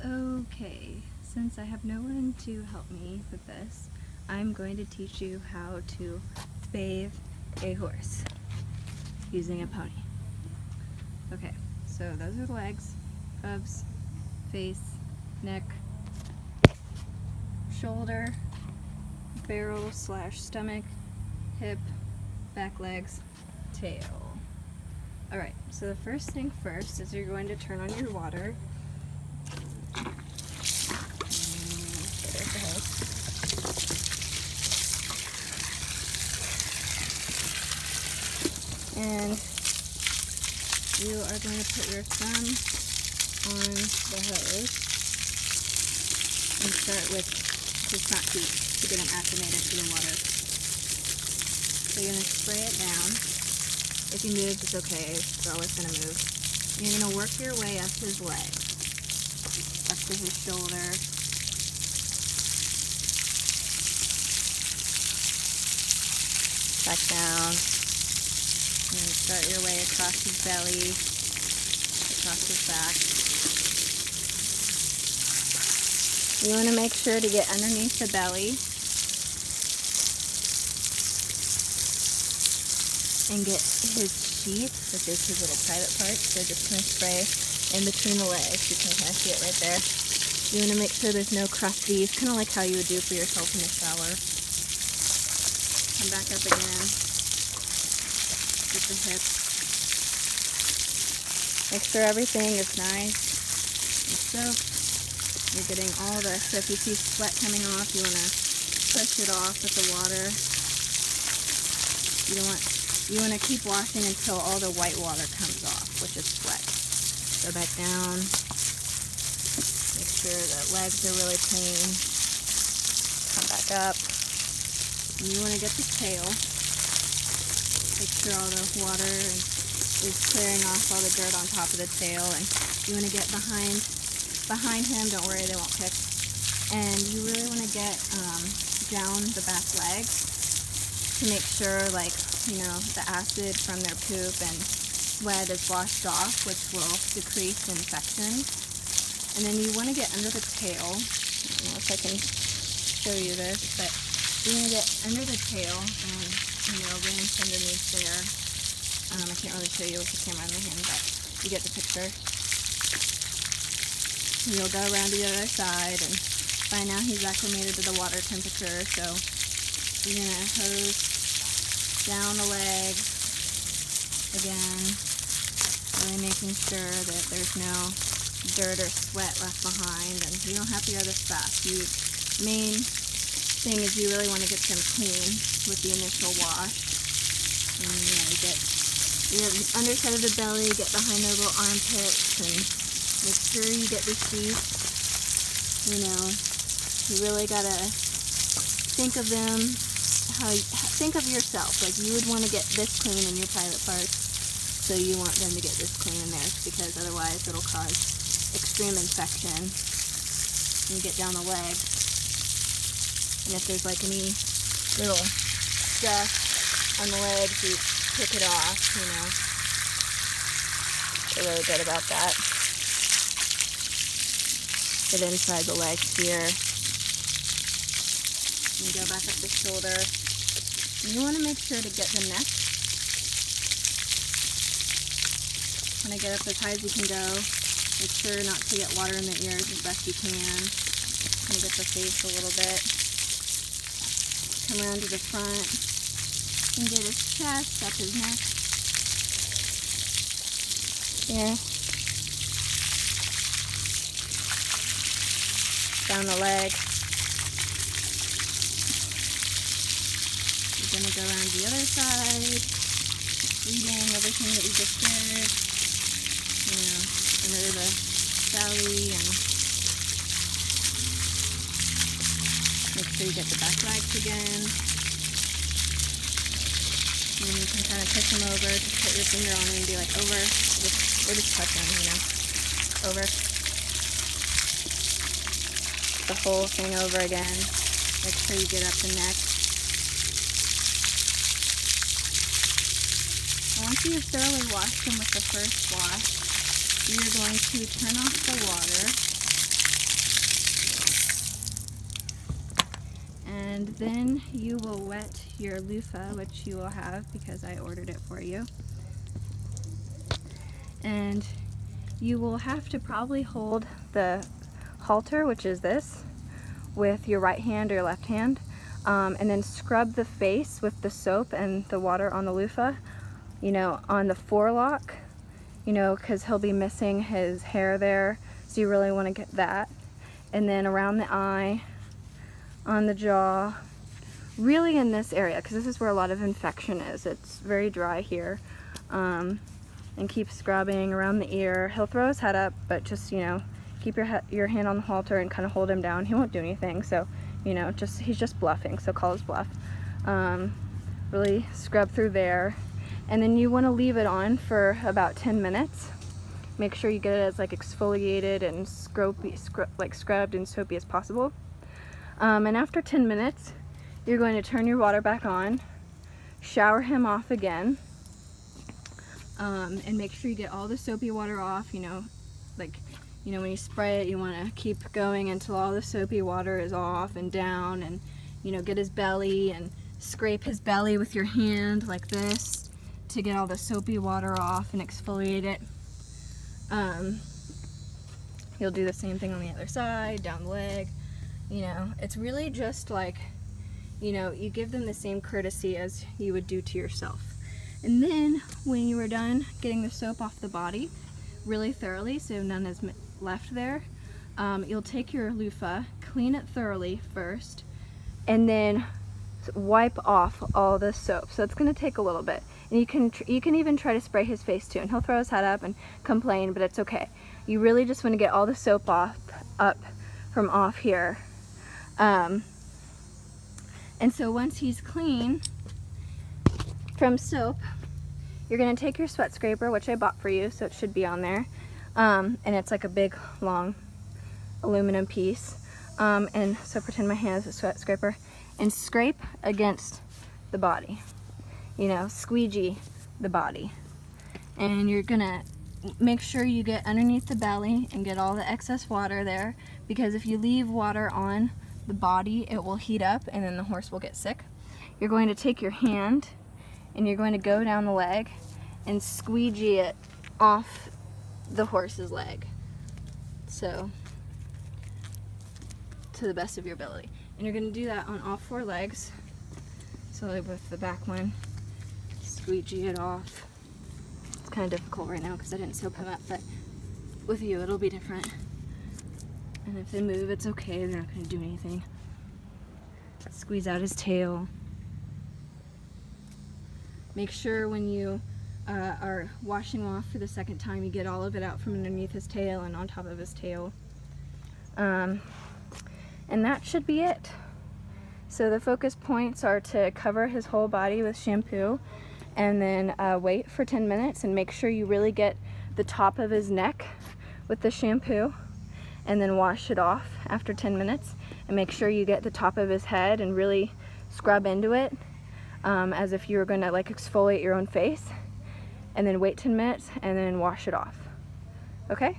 Okay, since I have no one to help me with this, I'm going to teach you how to bathe a horse using a pony. Okay, so those are the legs, hooves, face, neck, shoulder, barrel / stomach, hip, back legs, tail. Alright, so the first thing first is you're going to turn on your water. And you are going to put your thumb on the hose and start with his front feet to get him acclimated to the water. So you're going to spray it down. If he moves, it's okay. It's always going to move. You're going to work your way up his leg, up to his shoulder. Back down. And then start your way across his belly, across his back. You want to make sure to get underneath the belly and get his sheath, which is his little private part. So just going to spray in between the legs. You can kind of see it right there. You want to make sure there's no crusties, kind of like how you would do for yourself in the shower. Come back up again. With the hips. Make sure everything is nice and soaked. You're getting all the, so if you see sweat coming off, you want to push it off with the water. You want to keep washing until all the white water comes off, which is sweat. Go back down. Make sure the legs are really clean. Come back up. You want to get the tail. Make sure all the water is clearing off all the dirt on top of the tail, and you want to get behind him. Don't worry, they won't kick. And you really want to get down the back legs to make sure, like, you know, the acid from their poop and sweat is washed off, which will decrease infection. And then you want to get under the tail. I don't know if I can show you this, but you want to get under the tail and, you know, rinse underneath there. I can't really show you with the camera in my hand, but you get the picture. You'll go around to the other side, and by now he's acclimated to the water temperature, so you're going to hose down the legs again, really making sure that there's no dirt or sweat left behind, and you don't have to go this fast. Main thing is you really want to get them clean with the initial wash. And you get the underside of the belly, get behind their little armpits, and make sure you get the sheath. You know, you really gotta think of them, think of yourself. Like, you would want to get this clean in your private parts, so you want them to get this clean in theirs, because otherwise it'll cause extreme infection. You get down the leg, and if there's like any little stuff on the legs, you pick it off, you know. They're really good about that. Get inside the legs here. And go back up the shoulder. And you want to make sure to get the neck. Want to get up as high as you can go. Make sure not to get water in the ears as best you can. And get the face a little bit. Come around to the front. And get his chest, up his neck. Here. Down the leg. You're going to go around the other side, reading everything that you just did, you know, under the belly, and make sure you get the back legs again. And then you can kind of push them over, just put your finger on them and be like, over, or just touch them, you know, over. The whole thing over again. Make sure you get up the neck. Once you've thoroughly washed them with the first wash, you're going to turn off the water Then you will wet your loofah, which you will have because I ordered it for you. And you will have to probably hold the halter, which is this, with your right hand or left hand, and then scrub the face with the soap and the water on the loofah, you know, on the forelock, you know, because he'll be missing his hair there, so you really want to get that. And then around the eye, on the jaw, really in this area, because this is where a lot of infection is. It's very dry here. And keep scrubbing around the ear. He'll throw his head up, but just, you know, keep your hand on the halter and kind of hold him down. He won't do anything, so, you know, he's just bluffing, so call his bluff. Really scrub through there. And then you want to leave it on for about 10 minutes. Make sure you get it as like exfoliated and scrubbed and soapy as possible. And after 10 minutes, you're going to turn your water back on, shower him off again, and make sure you get all the soapy water off. You know, like, you know, when you spray it, you want to keep going until all the soapy water is off and down, and, you know, get his belly and scrape his belly with your hand like this to get all the soapy water off and exfoliate it. You'll do the same thing on the other side, down the leg. You know, it's really just like, you know, you give them the same courtesy as you would do to yourself. And then when you are done getting the soap off the body really thoroughly, so none is left there, you'll take your loofah, clean it thoroughly first, and then wipe off all the soap. So it's going to take a little bit. And you can even try to spray his face too, and he'll throw his head up and complain, but it's okay. You really just want to get all the soap up from off here. And so once he's clean from soap, you're going to take your sweat scraper, which I bought for you, so it should be on there. And it's like a big, long aluminum piece. And so pretend my hand is a sweat scraper, and scrape against the body. You know, squeegee the body. And you're going to make sure you get underneath the belly and get all the excess water there, because if you leave water on the body, it will heat up and then the horse will get sick. You're going to take your hand and you're going to go down the leg and squeegee it off the horse's leg. So, to the best of your ability. And you're going to do that on all 4 legs. So with the back one, squeegee it off. It's kind of difficult right now because I didn't soap him up, but with you it'll be different. And if they move, it's okay, they're not going to do anything. Squeeze out his tail. Make sure when you are washing off for the second time, you get all of it out from underneath his tail and on top of his tail. And that should be it. So the focus points are to cover his whole body with shampoo, and then wait for 10 minutes and make sure you really get the top of his neck with the shampoo, and then wash it off after 10 minutes, and make sure you get the top of his head and really scrub into it as if you were going to like exfoliate your own face, and then wait 10 minutes and then wash it off. Okay?